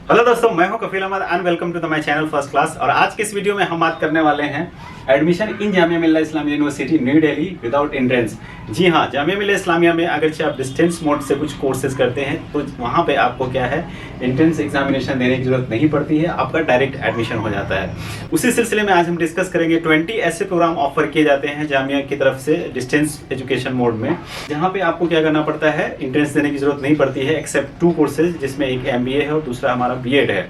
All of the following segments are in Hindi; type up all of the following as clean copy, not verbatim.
हेलो दोस्तों, मैं हूं Kafeel Ahmad and welcome to the my channel first class. और आज के इस वीडियो में हम बात करने वाले हैं admission in Jamia Millia Islamia university new Delhi without entrance. जी हाँ, जामिया मिल्लिया इस्लामिया में अगरचे आप डिस्टेंस मोड से कुछ कोर्सेज करते हैं तो वहाँ पे आपको क्या है, एंट्रेंस एग्जामिनेशन देने की जरूरत नहीं पड़ती है, आपका डायरेक्ट एडमिशन हो जाता है। उसी सिलसिले में आज हम डिस्कस करेंगे 20 ऐसे प्रोग्राम ऑफर किए जाते हैं जामिया की तरफ से डिस्टेंस एजुकेशन मोड में, जहाँ पे आपको क्या करना पड़ता है, एंट्रेंस देने की जरूरत नहीं पड़ती है एक्सेप्ट 2 कोर्सेज, जिसमें एक MBA है और दूसरा हमारा B.Ed है।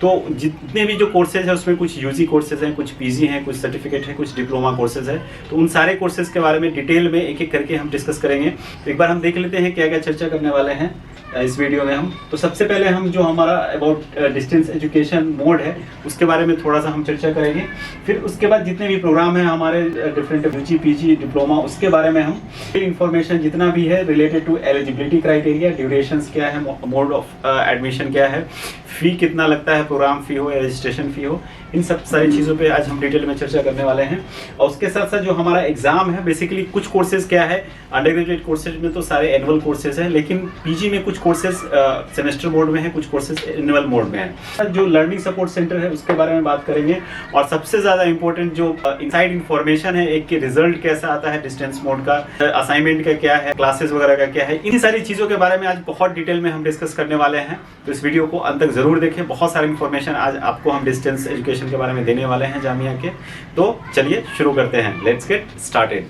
तो जितने भी जो कोर्सेज है उसमें कुछ UG कोर्सेज हैं, कुछ PG हैं, कुछ सर्टिफिकेट है, कुछ डिप्लोमा कोर्सेज है। तो उन सारे कोर्सेज के बारे में डिटेल में एक एक करके हम डिस्कस करेंगे। तो एक बार हम देख लेते हैं क्या क्या चर्चा करने वाले हैं इस वीडियो में हम। तो सबसे पहले हम जो हमारा अबाउट डिस्टेंस एजुकेशन मोड है उसके बारे में थोड़ा सा हम चर्चा करेंगे। फिर उसके बाद जितने भी प्रोग्राम हैं हमारे डिफरेंट UG PG डिप्लोमा, उसके बारे में हम इंफॉर्मेशन जितना भी है related to eligibility criteria, durations क्या है, मोड ऑफ एडमिशन क्या है, फी कितना लगता है, प्रोग्राम फी हो या रजिस्ट्रेशन फी हो, इन सब सारी चीज़ों पे आज हम डिटेल में चर्चा करने वाले हैं। और उसके साथ साथ जो हमारा एग्जाम है, बेसिकली कुछ कोर्सेज क्या है, अंडर ग्रेजुएट कोर्सेज में तो सारे एनुअल कोर्सेज हैं, लेकिन PG में कुछ कोर्सेज सेमेस्टर मोड में है, कुछ कोर्सेज एनुअल मोड में है। जो लर्निंग सपोर्ट सेंटर है उसके बारे में बात करेंगे। और सबसे ज़्यादा इंपॉर्टेंट जो इनसाइड इन्फॉर्मेशन है, एक के रिजल्ट कैसा आता है डिस्टेंस मोड का, असाइनमेंट का क्या है, क्लासेस वगैरह का क्या है, इन सारी चीज़ों के बारे में आज बहुत डिटेल में हम डिस्कस करने वाले हैं। तो इस वीडियो को अंत तक जरूर देखें, बहुत सारी इन्फॉर्मेशन आज आपको हम डिस्टेंस एजुकेशन के बारे में देने वाले हैं जामिया के। तो चलिए शुरू करते हैं, लेट्स गेट स्टार्टेड।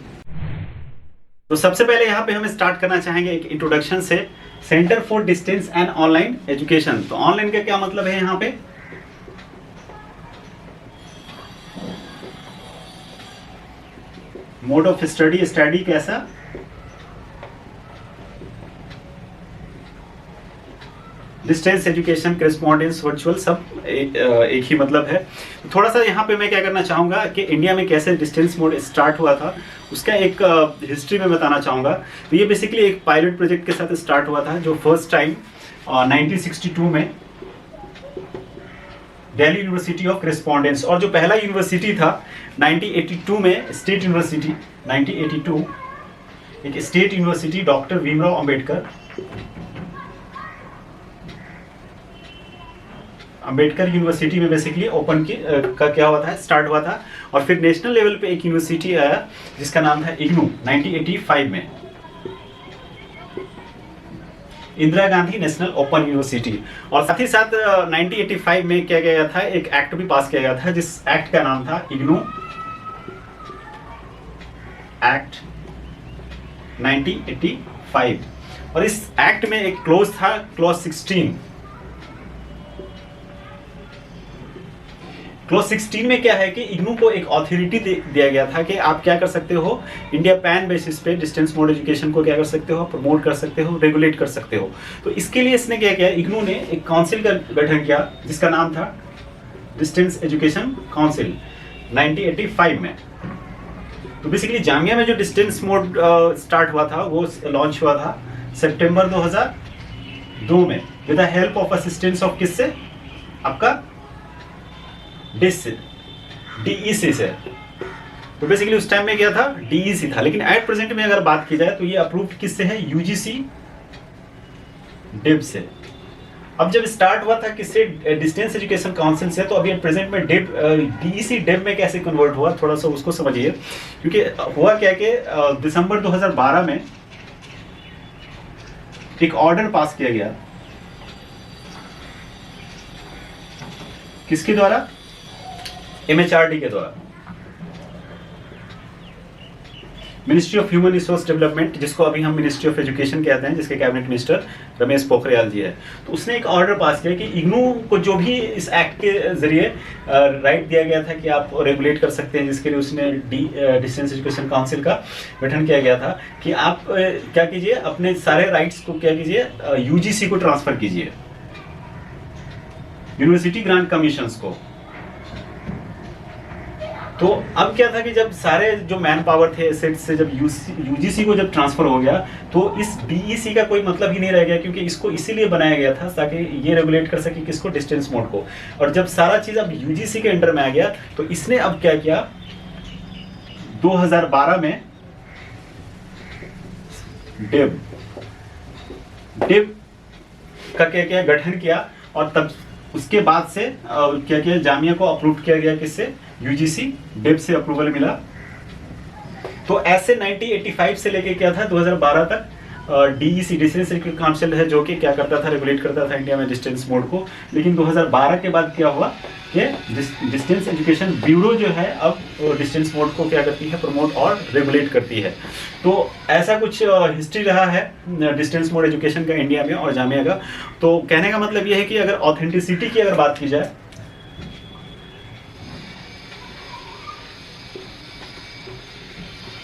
तो सबसे पहले यहाँ पे हम स्टार्ट करना चाहेंगे एक इंट्रोडक्शन से, centre for distance and online education. तो ऑनलाइन का क्या मतलब है यहाँ पे, मोड ऑफ स्टडी कैसा, डिस्टेंस एजुकेशन, करेस्पॉन्डेंस, वर्चुअल, सब एक ही मतलब है। तो थोड़ा सा यहाँ पे मैं क्या करना चाहूँगा कि इंडिया में कैसे डिस्टेंस मोड स्टार्ट हुआ था उसका एक हिस्ट्री में बताना चाहूँगा। तो ये बेसिकली एक पायलट प्रोजेक्ट के साथ स्टार्ट हुआ था, जो फर्स्ट टाइम 1962 में दिल्ली यूनिवर्सिटी ऑफ करेस्पॉन्डेंस, और जो पहला यूनिवर्सिटी था 1982 में स्टेट यूनिवर्सिटी, 1982 एक state university doctor Bhimrao Ambedkar university में बेसिकली ओपन का क्या हुआ था, स्टार्ट हुआ था। और फिर नेशनल लेवल पे एक यूनिवर्सिटी आया जिसका नाम था इग्नू, 1985 में Indira Gandhi national open university. और साथ ही साथ 1985 में क्या गया था, एक एक्ट भी पास किया गया था जिस एक्ट का नाम था इग्नू एक्ट 1985। और इस एक्ट में एक क्लोज था, क्लोज 16। क्लोज 16 में क्या है कि इग्नू को एक अथॉरिटी दिया गया था कि आप क्या कर सकते हो, इंडिया पैन बेसिस पे डिस्टेंस मोड एजुकेशन को क्या कर सकते हो, प्रमोट कर सकते हो, रेगुलेट कर सकते हो। तो इसके लिए इसने क्या किया, इग्नू ने एक काउंसिल का गठन किया जिसका नाम था डिस्टेंस एजुकेशन काउंसिल 1985 में। तो बेसिकली जामिया में जो डिस्टेंस मोड स्टार्ट हुआ था वो लॉन्च हुआ था सितंबर 2002 में with the help of assistance of किससे, आपका DEC से। तो बेसिकली उस टाइम में क्या था, DEC था, लेकिन एट प्रेजेंट में अगर बात की जाए तो ये अप्रूव्ड किससे है, UGC DIB से। अब जब स्टार्ट हुआ था किससे, डिस्टेंस एजुकेशन काउंसिल से, तो अभी एट प्रेजेंट में DEC DIB में कैसे कन्वर्ट हुआ, थोड़ा सा उसको समझिए। क्योंकि हुआ क्या कि दिसंबर 2012 में एक ऑर्डर पास किया गया, किसके द्वारा, MHRD के द्वारा, ministry of human resource development, जिसको अभी हम मिनिस्ट्री ऑफ एजुकेशन कहते हैं, जिसके कैबिनेट मिनिस्टर रमेश पोखरियाल जी है। तो उसने एक ऑर्डर पास किया कि इग्नू को जो भी इस एक्ट के जरिए राइट दिया गया था कि आप रेगुलेट कर सकते हैं, जिसके लिए उसने डिस्टेंस एजुकेशन काउंसिल का गठन किया गया था कि आप क्या कीजिए, अपने सारे राइट्स को क्या कीजिए, UGC को ट्रांसफर कीजिए, यूनिवर्सिटी ग्रांट कमीशंस को। तो अब क्या था कि जब सारे जो मैन पावर थे एसेट्स से जब UGC को जब ट्रांसफर हो गया तो इस DEC का कोई मतलब ही नहीं रह गया, क्योंकि इसको इसीलिए बनाया गया था ताकि ये रेगुलेट कर सके किसको, डिस्टेंस मोड को। और जब सारा चीज अब UGC के अंडर में आ गया तो इसने अब क्या किया, 2012 में DIB का क्या गठन किया। और तब उसके बाद से क्या किया, जामिया को अप्रूव किया गया, किससे, यूजीसी वेब से अप्रूवल मिला। तो ऐसे 1985 से लेके क्या था 2012 तक डीईसी डिस्टेंस एजुकेशन काउंसिल है, जो कि क्या करता था, रेगुलेट करता था इंडिया में डिस्टेंस मोड को। लेकिन 2012 के बाद क्या हुआ कि डिस्टेंस एजुकेशन ब्यूरो जो है अब डिस्टेंस मोड को क्या करती है, प्रमोट और रेगुलेट करती है। तो ऐसा कुछ हिस्ट्री रहा है डिस्टेंस मोड एजुकेशन का इंडिया में और जामिया का। तो कहने का मतलब ये है कि अगर ऑथेंटिसिटी की अगर बात की जाए,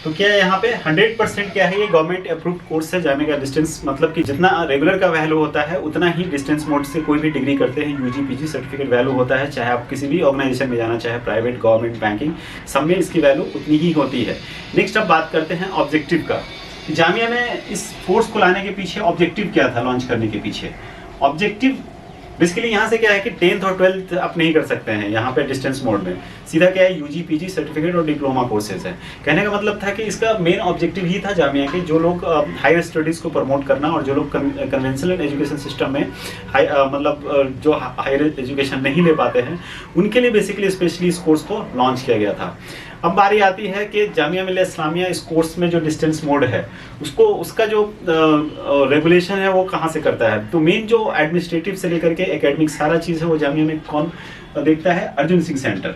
तो क्या है यहाँ पे 100% क्या है, ये गवर्नमेंट अप्रूव्ड कोर्स है जामिया का डिस्टेंस, मतलब कि जितना रेगुलर का वैल्यू होता है उतना ही डिस्टेंस मोड से कोई भी डिग्री करते हैं यूजी पीजी सर्टिफिकेट वैल्यू होता है, चाहे आप किसी भी ऑर्गेनाइजेशन में जाना, चाहे प्राइवेट गवर्नमेंट बैंकिंग, सब में इसकी वैल्यू उतनी ही होती है। नेक्स्ट अब बात करते हैं ऑब्जेक्टिव का। जामिया में इस कोर्स को लाने के पीछे ऑब्जेक्टिव क्या था, लॉन्च करने के पीछे ऑब्जेक्टिव बेसिकली यहाँ से क्या है कि 10th और 12th आप नहीं कर सकते हैं यहाँ पे डिस्टेंस मोड में, सीधा क्या है यूजी पीजी सर्टिफिकेट और डिप्लोमा कोर्सेज है। कहने का मतलब था कि इसका मेन ऑब्जेक्टिव ही था जामिया के जो लोग हायर स्टडीज़ को प्रमोट करना, और जो लोग कन्वेंशनल एजुकेशन सिस्टम में मतलब जो हायर एजुकेशन नहीं ले पाते हैं उनके लिए बेसिकली स्पेशली इस कोर्स को लॉन्च किया गया था। अब बारी आती है कि जामिया मिल्लिया इस्लामिया इस कोर्स में जो डिस्टेंस मोड है उसको, उसका जो रेगुलेशन है वो कहाँ से करता है। तो मेन जो एडमिनिस्ट्रेटिव से लेकर के एकेडमिक सारा चीज़ है वो जामिया में कौन देखता है, अर्जुन सिंह सेंटर।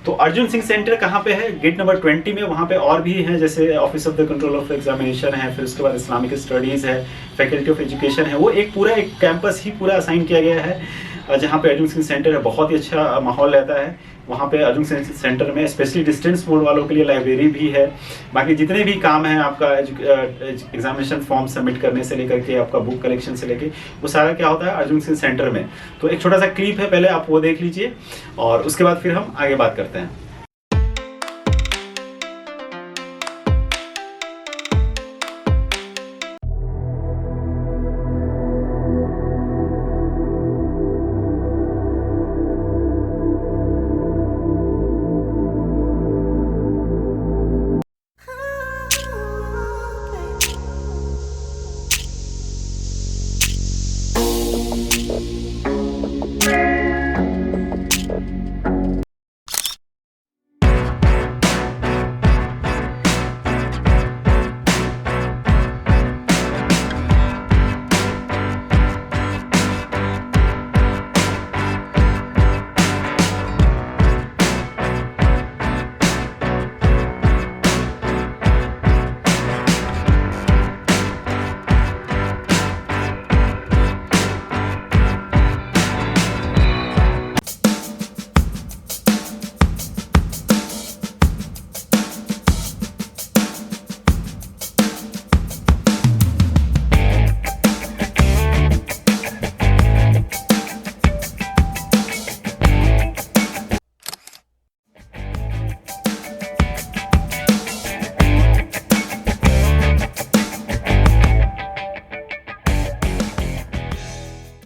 तो अर्जुन सिंह सेंटर कहाँ पे है, गेट नंबर 20 में। वहाँ पे और भी हैं, जैसे office of the control of examination है, फिर उसके बाद इस्लामिक स्टडीज़ है, फैकल्टी ऑफ एजुकेशन है। वो एक पूरा एक कैंपस ही पूरा असाइन किया गया है जहाँ पे अर्जुन सिंह सेंटर है। बहुत ही अच्छा माहौल रहता है वहाँ पे अर्जुन सिंह सेंटर में। स्पेशली डिस्टेंस मोड वालों के लिए लाइब्रेरी भी है। बाकी जितने भी काम हैं आपका एग्जामिनेशन फॉर्म सबमिट करने से लेकर के आपका बुक कलेक्शन से लेके वो सारा क्या होता है अर्जुन सिंह सेंटर में। तो एक छोटा सा क्लिप है, पहले आप वो देख लीजिए और उसके बाद फिर हम आगे बात करते हैं।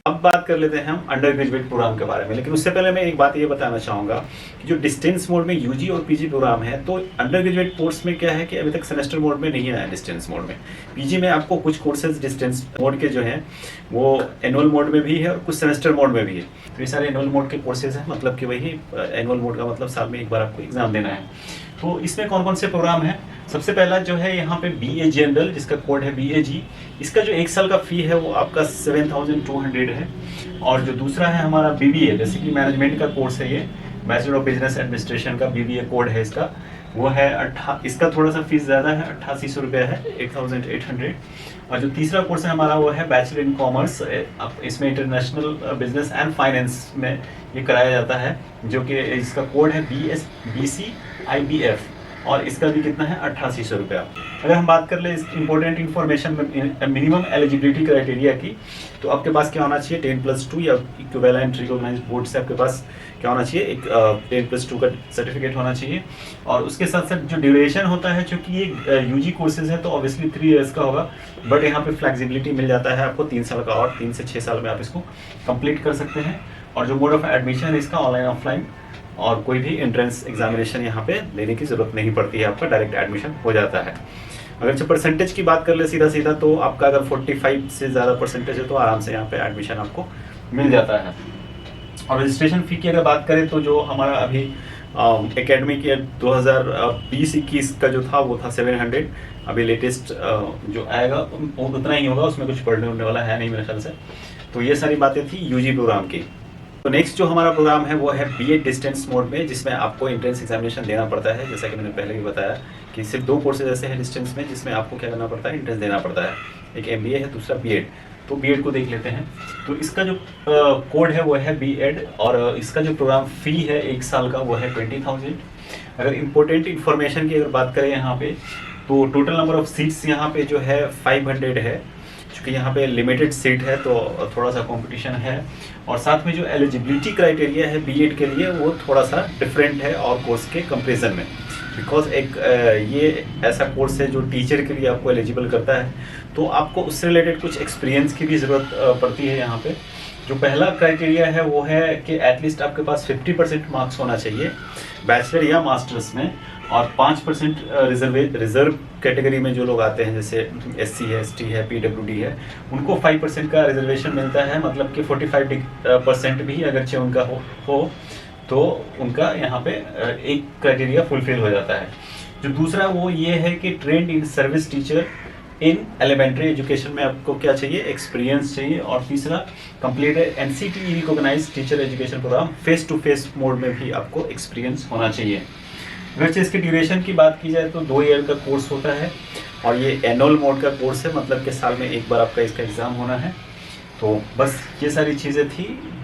अब बात कर लेते हैं हम अंडर ग्रेजुएट प्रोग्राम के बारे में। लेकिन उससे पहले मैं एक बात ये बताना चाहूँगा कि जो डिस्टेंस मोड में यूजी और पीजी प्रोग्राम है, तो अंडर ग्रेजुएट कोर्स में क्या है कि अभी तक सेमेस्टर मोड में नहीं आया डिस्टेंस मोड में। पीजी में आपको कुछ कोर्सेज डिस्टेंस मोड के जो हैं वो एनुअल मोड में भी है और कुछ सेमेस्टर मोड में भी है। तो ये सारे एनुअल मोड के कोर्सेज हैं, मतलब कि वही एनुअल मोड का मतलब साल में एक बार आपको एग्जाम देना है। तो इसमें कौन कौन से प्रोग्राम हैं, सबसे पहला जो है यहाँ पे बीए जनरल, जिसका कोड है BAG। इसका जो एक साल का फ़ी है वो आपका 7200 है। और जो दूसरा है हमारा BBA, जैसे कि मैनेजमेंट का कोर्स है, ये बैचलर ऑफ बिजनेस एडमिनिस्ट्रेशन का BBA कोड है इसका, वो है इसका थोड़ा सा फीस ज़्यादा है, 8800 रुपये है, 8800। और जो तीसरा कोर्स है हमारा वो है बैचलर इन कॉमर्स, इसमें इंटरनेशनल बिजनेस एंड फाइनेंस में ये कराया जाता है, जो कि इसका कोड है BSBC IBF और इसका भी कितना है 8800 रुपया। अगर हम बात कर ले इस इंपॉर्टेंट इन्फॉर्मेशन में मिनिमम एलिजिबिलिटी क्राइटेरिया की, तो आपके पास क्या होना चाहिए 10+2 या इक्विवेलेंट रिकॉग्नाइज्ड बोर्ड से आपके पास क्या होना चाहिए, एक 10+2 का सर्टिफिकेट होना चाहिए। और उसके साथ साथ जो ड्यूरेशन होता है, चूँकि ये यूजी कोर्सेज है तो ऑब्वियसली 3 इयर्स का होगा, बट यहाँ पे फ्लेक्सिबिलिटी मिल जाता है आपको 3 साल का, और 3 से 6 साल में आप इसको कंप्लीट कर सकते हैं। और जो मोड ऑफ एडमिशन है इसका ऑनलाइन ऑफलाइन, और कोई भी एंट्रेंस एग्जामिनेशन यहाँ पे लेने की ज़रूरत नहीं पड़ती है, आपका डायरेक्ट एडमिशन हो जाता है। अगर जो परसेंटेज की बात कर ले सीधा सीधा, तो आपका अगर 45 से ज़्यादा परसेंटेज है तो आराम से यहाँ पे एडमिशन आपको मिल जाता है। और रजिस्ट्रेशन फ़ी की अगर बात करें तो जो हमारा अभी एकेडमिक ईयर 2020-21 का जो था वो था 700। अभी लेटेस्ट जो आएगा वो उतना ही होगा, उसमें कुछ बढ़ने होने वाला है नहीं मेरे ख्याल से। तो ये सारी बातें थी यूजी प्रोग्राम की। तो नेक्स्ट जो हमारा प्रोग्राम है वो है बीएड डिस्टेंस मोड में, जिसमें आपको एंट्रेंस एग्जामिनेशन देना पड़ता है। जैसा कि मैंने पहले भी बताया कि सिर्फ 2 कोर्सेज ऐसे हैं डिस्टेंस में जिसमें आपको क्या करना पड़ता है, एंट्रेंस देना पड़ता है। एक एमबीए है, दूसरा बीएड। तो बीएड को देख लेते हैं। तो इसका जो कोड है वो है बीएड, और इसका जो प्रोग्राम फ़ी है 1 साल का वो है 20,000। अगर इम्पोर्टेंट इन्फॉर्मेशन की अगर बात करें यहाँ पे, तो टोटल नंबर ऑफ सीट्स यहाँ पे जो है 500 है। क्योंकि यहाँ पे लिमिटेड सीट है तो थोड़ा सा कंपटीशन है। और साथ में जो एलिजिबिलिटी क्राइटेरिया है बीएड के लिए वो थोड़ा सा डिफरेंट है और कोर्स के कंपैरिजन में। बिकॉज एक ये ऐसा कोर्स है जो टीचर के लिए आपको एलिजिबल करता है, तो आपको उससे रिलेटेड कुछ एक्सपीरियंस की भी ज़रूरत पड़ती है यहाँ पे। जो पहला क्राइटेरिया है वो है कि एटलीस्ट आपके पास 50% मार्क्स होना चाहिए बैचलर या मास्टर्स में, और 5% रिजर्व कैटेगरी में जो लोग आते हैं, जैसे एससी है, एसटी है, पीडब्ल्यूडी है, उनको 5% का रिजर्वेशन मिलता है। मतलब कि 45% भी अगरचे उनका हो तो उनका यहाँ पे एक क्राइटेरिया फुलफिल हो जाता है। जो दूसरा वो ये है कि trained in service teacher in elementary education में आपको क्या चाहिए, एक्सपीरियंस चाहिए। और तीसरा complete NCTE recognised teacher education programme face to face mode में भी आपको एक्सपीरियंस होना चाहिए। वैसे इसकी ड्यूरेशन की बात की जाए तो 2 ईयर का कोर्स होता है, और ये एनुअल मोड का कोर्स है, मतलब कि साल में एक बार आपका इसका एग्ज़ाम होना है। तो बस ये सारी चीज़ें थी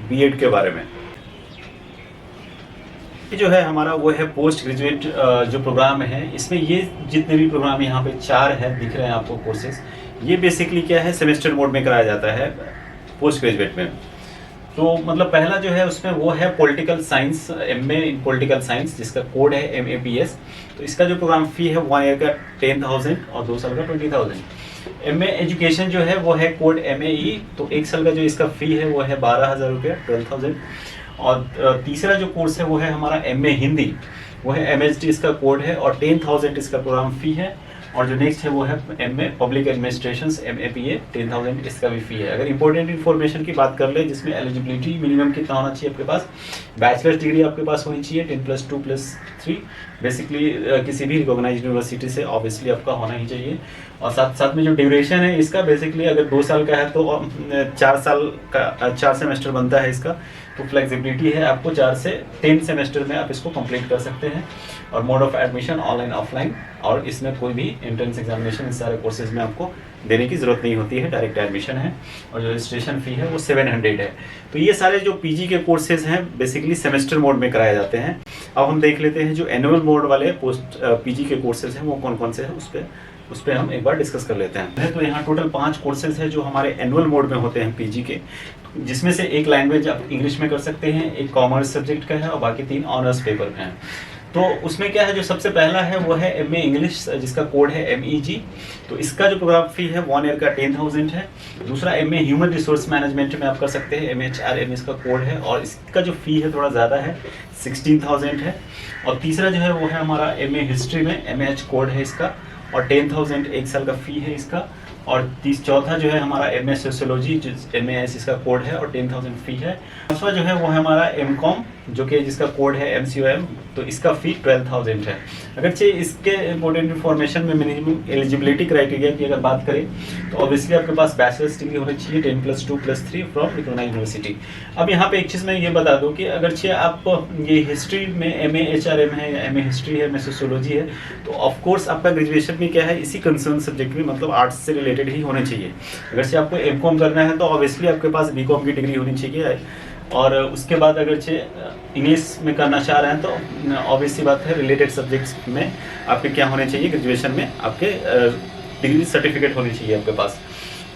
बीएड के बारे में। ये जो है हमारा वो है पोस्ट ग्रेजुएट जो प्रोग्राम है। इसमें ये जितने भी प्रोग्राम यहाँ पे 4 है दिख रहे हैं आपको कोर्सेज, ये बेसिकली क्या है, सेमेस्टर मोड में कराया जाता है पोस्ट ग्रेजुएट में। तो मतलब पहला जो है उसमें वो है पॉलिटिकल साइंस, एमए इन पॉलिटिकल साइंस, जिसका कोड है MAPS। तो इसका जो प्रोग्राम फ़ी है 1 ईयर का 10,000 और 2 साल का 20,000। MA एजुकेशन जो है वो है कोड MAE। तो 1 साल का जो इसका फ़ी है वो है 12,000 रुपये, 12,000। और तीसरा जो कोर्स है वो है हमारा MA हिंदी, वो है MHD इसका कोड है, और 10,000 इसका प्रोग्राम फ़ी है। और जो नेक्स्ट है वो है MA पब्लिक एडमिनिस्ट्रेशन MAPA, 10,000 इसका भी फ़ी है। अगर इंपॉर्टेंट इन्फॉर्मेशन की बात कर ले, जिसमें एलिजिबिलिटी मिनिमम कितना होना चाहिए आपके पास, बैचलर्स डिग्री आपके पास होनी चाहिए 10+2+3, बेसिकली किसी भी रिकॉग्नाइज्ड यूनिवर्सिटी से ऑब्वियसली आपका होना ही चाहिए। और साथ साथ में जो ड्यूरेशन है इसका, बेसिकली अगर 2 साल का है तो 4 साल का 4 सेमेस्टर बनता है इसका। तो फ्लेक्सिबिलिटी है, आपको 4 से 10 सेमेस्टर में आप इसको कंप्लीट कर सकते हैं। और mode of admission online offline, और इसमें कोई भी एंट्रेंस एग्जामिनेशन इस सारे कोर्सेज में आपको देने की ज़रूरत नहीं होती है, डायरेक्ट एडमिशन है। और जो रजिस्ट्रेशन फ़ी है वो 700 है। तो ये सारे जो पीजी के कोर्सेज हैं बेसिकली सेमेस्टर मोड में कराए जाते हैं। अब हम देख लेते हैं जो एनुअल मोड वाले पोस्ट पीजी के कोर्सेज हैं वो कौन कौन से हैं, उस पर हम एक बार डिस्कस कर लेते हैं। तो यहाँ टोटल 5 कोर्सेज हैं जो हमारे एनुअल मोड में होते हैं पीजी के, जिसमें से एक लैंग्वेज आप इंग्लिश में कर सकते हैं, एक कॉमर्स सब्जेक्ट का है, और बाकी 3 ऑनर्स पेपर के हैं। तो उसमें क्या है, जो सबसे पहला है वो है MA इंग्लिश, जिसका कोड है MEG। तो इसका जो प्रोग्राम फ़ी है 1 ईयर का 10,000 है। दूसरा MA ह्यूमन रिसोर्स मैनेजमेंट में आप कर सकते हैं, MHRM इसका कोड है, और इसका जो फ़ी है थोड़ा ज़्यादा है, 16,000 है। और तीसरा जो है वो है हमारा MA हिस्ट्री में, MH कोड है इसका, और 10,000 1 साल का फ़ी है इसका। और चौथा जो है हमारा MA सोशियोलॉजी, MAS इसका कोड है, और 10,000 फ़ी है। पांचवा जो है वो है हमारा MCOM, जो कि जिसका कोड है MCOM, तो इसका फ़ी 12,000 है। अगरचे इसके इंपॉर्टेंट इन्फॉर्मेशन में मिनिमम एलिजिबिलिटी क्राइटेरिया की अगर बात करें तो ऑब्वियसली आपके पास बैचलर्स डिग्री होनी चाहिए 10+2+3 फ्रॉम रिकॉग्नाइज्ड यूनिवर्सिटी। अब यहाँ पे एक चीज़ मैं ये बता दूँ कि अगरचे आप ये हिस्ट्री में MAHRM है या MA हिस्ट्री है, MA सोशियोलॉजी है, तो ऑफकोर्स आपका ग्रेजुएशन में क्या है, इसी कंसर्न सब्जेक्ट में, मतलब आर्ट्स से रिलेटेड ही होने चाहिए। अगर से आपको MCOM करना है तो ऑब्वियसली आपके पास BCOM की डिग्री होनी चाहिए। और उसके बाद अगर इंग्लिश में करना चाह रहे हैं तो ऑब्वियसली बात है रिलेटेड सब्जेक्ट्स में आपके क्या होने चाहिए, ग्रेजुएशन में आपके डिग्री सर्टिफिकेट होनी चाहिए आपके पास।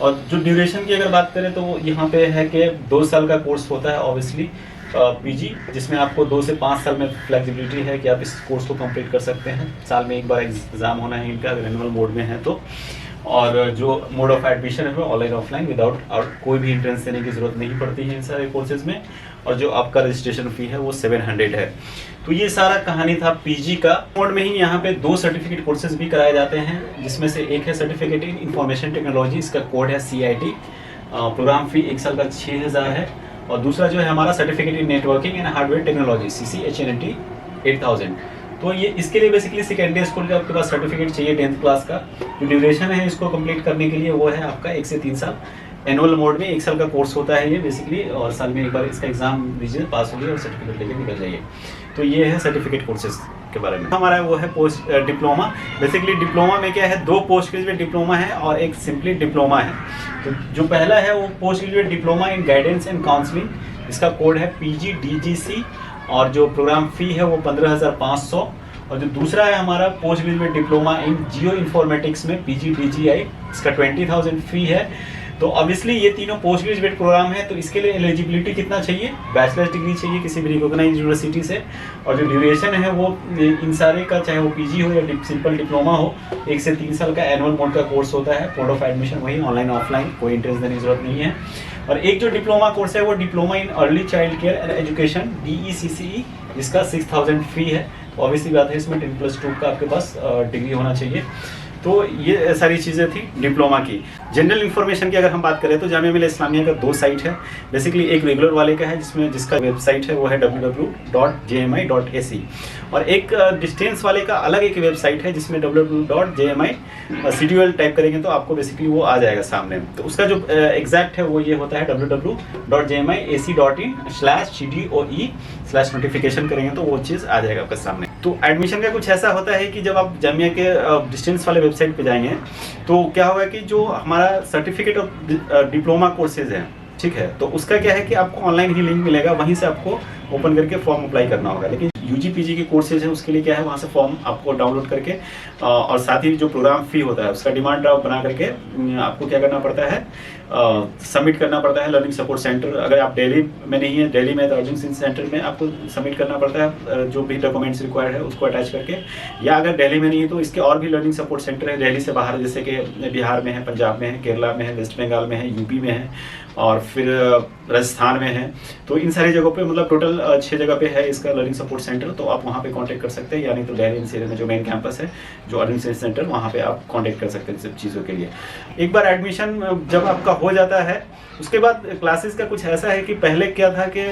और जो ड्यूरेशन की अगर बात करें तो यहाँ पे है कि 2 साल का कोर्स होता है ऑब्वियसली पीजी, जिसमें आपको 2 से 5 साल में फ्लेक्सिबिलिटी है कि आप इस कोर्स को कंप्लीट कर सकते हैं। साल में एक बार एग्ज़ाम होना है इनका, अगर एनुअल मोड में है तो। और जो मोड ऑफ एडमिशन है वो ऑनलाइन ऑफलाइन विदाउट, और कोई भी एंट्रेंस देने की ज़रूरत नहीं पड़ती है इन सारे कोर्सेज में। और जो आपका रजिस्ट्रेशन फ़ी है वो 700 है। तो ये सारा कहानी था पीजी का। मोड में ही यहाँ पे 2 सर्टिफिकेट कोर्सेज भी कराए जाते हैं, जिसमें से एक है सर्टिफिकेट इन इंफॉर्मेशन टेक्नोलॉजी, इसका कोड है CIT। प्रोग्राम फ़ी 1 साल का 6,000 है। और दूसरा जो है हमारा certificate in networking and hardware technology CCHNT 8000। तो ये इसके लिए बेसिकली सेकेंडरी स्कूल का आपके पास सर्टिफिकेट चाहिए 10th क्लास का। जो ड्यूरेशन है इसको कंप्लीट करने के लिए वो है आपका 1 से 3 साल। एनुअल मोड में 1 साल का कोर्स होता है ये बेसिकली, और साल में एक बार इसका एग्जाम दीजिए, पास होगी और सर्टिफिकेट लेके निकल जाइए। तो ये है सर्टिफिकेट कोर्सेज के बारे में। हमारा वो है पोस्ट डिप्लोमा। बेसिकली डिप्लोमा में क्या है, 2 पोस्ट ग्रेजुएट डिप्लोमा है और एक सिंपली डिप्लोमा है। तो जो पहला है वो post graduate diploma in guidance and counselling, इसका कोड है PGDGC, और जो प्रोग्राम फ़ी है वो 15,500। और जो दूसरा है हमारा post graduate diploma in geo informatics में PGDGI, इसका 20,000 फ़ी है। तो ऑब्वियसली ये तीनों पोस्ट ग्रेजुएट प्रोग्राम है, तो इसके लिए एलिजिबिलिटी कितना चाहिए, बैचलर्स डिग्री चाहिए किसी भी रिकॉग्नाइज्ड यूनिवर्सिटी से। और जो ड्यूरेशन है वो इन सारे का, चाहे वो PG हो या सिंपल डिप्लोमा हो, 1 से 3 साल का एनुअल मोड का कोर्स होता है। मोड ऑफ एडमिशन वही ऑनलाइन ऑफलाइन, कोई एंट्रेंस देने की जरूरत नहीं है। और एक जो डिप्लोमा कोर्स है वो diploma in early child care and education DECCE, जिसका 6,000 फ़ी है। तो ऑब्वियसली बात है इसमें 10+2 का आपके पास डिग्री होना चाहिए। तो ये सारी चीज़ें थी डिप्लोमा की। जनरल इन्फॉर्मेशन की अगर हम बात करें तो जामिया मिल्लिया इस्लामिया का 2 साइट है। बेसिकली एक रेगुलर वाले का है जिसका वेबसाइट है वो है www.jmi.ac, और एक डिस्टेंस वाले का अलग एक वेबसाइट है जिसमें www.jmi CDUL टाइप करेंगे तो आपको बेसिकली वो आ जाएगा सामने। तो उसका जो एग्जैक्ट है वो ये होता है www.jmiac.in/CDOE/नोटिफिकेशन करेंगे तो वो चीज़ आ जाएगा आपके सामने। तो एडमिशन का कुछ ऐसा होता है कि जब आप जामिया के डिस्टेंस वाले वेबसाइट पे जाएंगे तो क्या होगा कि जो हमारा सर्टिफिकेट ऑफ डिप्लोमा कोर्सेज है, ठीक है, तो उसका क्या है कि आपको ऑनलाइन ही लिंक मिलेगा, वहीं से आपको ओपन करके फॉर्म अप्लाई करना होगा। लेकिन UG PG के कोर्सेज हैं उसके लिए क्या है, वहाँ से फॉर्म आपको डाउनलोड करके और साथ ही जो प्रोग्राम फ़ी होता है उसका डिमांड ड्राफ्ट बना करके आपको क्या करना पड़ता है, सबमिट करना पड़ता है लर्निंग सपोर्ट सेंटर। अगर आप दिल्ली में नहीं है, दिल्ली में तो अर्जुन सिंह सेंटर में आपको सबमिट करना पड़ता है जो भी डॉक्यूमेंट्स रिक्वायर्ड है उसको अटैच करके। या अगर दिल्ली में नहीं है तो इसके और भी लर्निंग सपोर्ट सेंटर है दिल्ली से बाहर, जैसे कि बिहार में है, पंजाब में है, केरला में है, वेस्ट बंगाल में है, UP में है और फिर राजस्थान में है। तो इन सारी जगहों पे मतलब टोटल 6 जगह पे है इसका लर्निंग सपोर्ट सेंटर। तो आप वहाँ पे कांटेक्ट कर सकते हैं, यानी तो दिल्ली एनसीआर में जो मेन कैंपस है जो अर्जुन सिंह सेंटर, वहाँ पे आप कांटेक्ट कर सकते हैं सब चीज़ों के लिए। एक बार एडमिशन जब आपका हो जाता है उसके बाद क्लासेस का कुछ ऐसा है कि पहले क्या था कि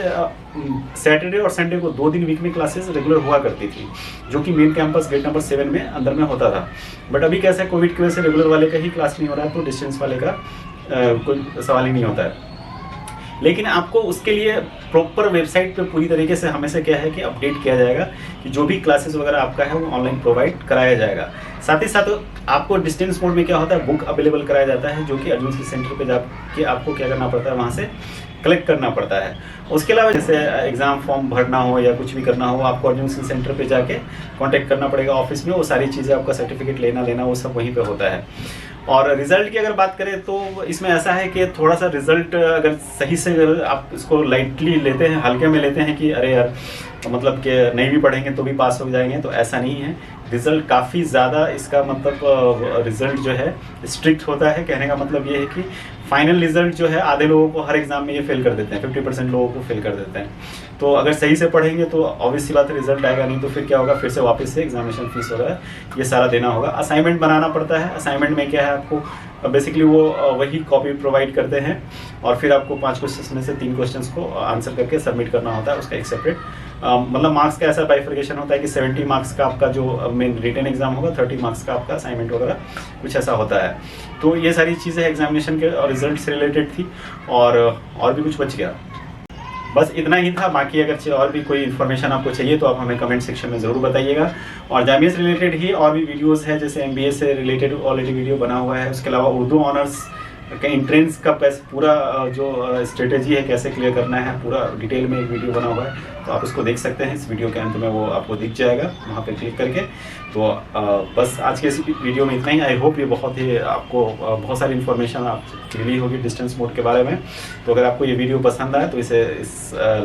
सैटरडे और संडे को 2 दिन वीक में क्लासेस रेगुलर हुआ करती थी, जो कि मेन कैंपस गेट नंबर 7 में अंदर में होता था। बट अभी कैसा है, कोविड की वजह से रेगुलर वाले का ही क्लास नहीं हो रहा है, तो डिस्टेंस वाले का कोई सवाल ही नहीं होता है। लेकिन आपको उसके लिए प्रॉपर वेबसाइट पे पूरी तरीके से हमेशा क्या है कि अपडेट किया जाएगा कि जो भी क्लासेस वगैरह आपका है वो ऑनलाइन प्रोवाइड कराया जाएगा। साथ ही साथ आपको डिस्टेंस मोड में क्या होता है, बुक अवेलेबल कराया जाता है जो कि अर्जुन सिंह सेंटर पे जाके आपको क्या करना पड़ता है, वहाँ से कलेक्ट करना पड़ता है। उसके अलावा जैसे एग्ज़ाम फॉर्म भरना हो या कुछ भी करना हो, आपको अर्जुन सिंह सेंटर पे जाके कांटेक्ट करना पड़ेगा ऑफिस में। वो सारी चीज़ें, आपका सर्टिफिकेट लेना वो सब वहीं पे होता है। और रिज़ल्ट की अगर बात करें तो इसमें ऐसा है कि थोड़ा सा रिज़ल्ट अगर सही से अगर आप इसको लाइटली लेते हैं, हल्के में लेते हैं कि अरे यार मतलब कि नहीं भी पढ़ेंगे तो भी पास हो जाएंगे, तो ऐसा नहीं है। रिज़ल्ट काफ़ी ज़्यादा इसका मतलब रिज़ल्ट जो है स्ट्रिक्ट होता है। कहने का मतलब ये है कि फाइनल रिज़ल्ट जो है आधे लोगों को हर एग्ज़ाम में ये फेल कर देते हैं, 50% लोगों को फेल कर देते हैं। तो अगर सही से पढ़ेंगे तो ऑब्वियसली बात है रिजल्ट आएगा, नहीं तो फिर क्या होगा, फिर से वापस से एग्जामिनेशन फीस वगैरह ये सारा देना होगा। असाइनमेंट बनाना पड़ता है। असाइनमेंट में क्या है, आपको बेसिकली वो वही कॉपी प्रोवाइड करते हैं और फिर आपको 5 क्वेश्चन में से 3 क्वेश्चन को आंसर करके सबमिट करना होता है। उसका एक सेपरेट मतलब मार्क्स का ऐसा बाइफर्केशन होता है कि 70 मार्क्स का आपका जो मेन रिटन एग्जाम होगा, 30 मार्क्स का आपका असाइनमेंट वगैरह कुछ ऐसा होता है। तो ये सारी चीज़ें एग्जामिनेशन के और रिजल्ट से रिलेटेड थी और भी कुछ बच गया, बस इतना ही था। बाकी अगर और भी कोई इन्फॉर्मेशन आपको चाहिए तो आप हमें कमेंट सेक्शन में ज़रूर बताइएगा। और जामिया से रिलेटेड ही और भी वीडियोस है, जैसे MBA से रिलेटेड ऑलरेडी वीडियो बना हुआ है। उसके अलावा उर्दू ऑनर्स का एंट्रेंस का पूरा जो स्ट्रेटेजी है कैसे क्लियर करना है, पूरा डिटेल में एक वीडियो बना हुआ है, तो आप उसको देख सकते हैं। इस वीडियो के अंत में वो आपको दिख जाएगा वहाँ पे क्लिक करके। तो बस आज के इस वीडियो में इतना ही। आई होप ये बहुत ही आपको बहुत सारी इन्फॉर्मेशन आपको मिली होगी डिस्टेंस मोड के बारे में। तो अगर आपको ये वीडियो पसंद आए तो इसे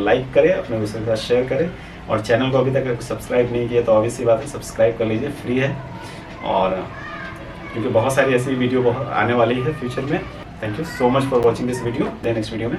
लाइक करें, अपने दोस्तों के साथ शेयर करें, और चैनल को अभी तक सब्सक्राइब नहीं किया तो ऑब्वियसली बात है सब्सक्राइब कर लीजिए, फ्री है। और क्योंकि बहुत सारी ऐसी वीडियो आने वाली है फ्यूचर में। Thank you so much for watching this video. Next video में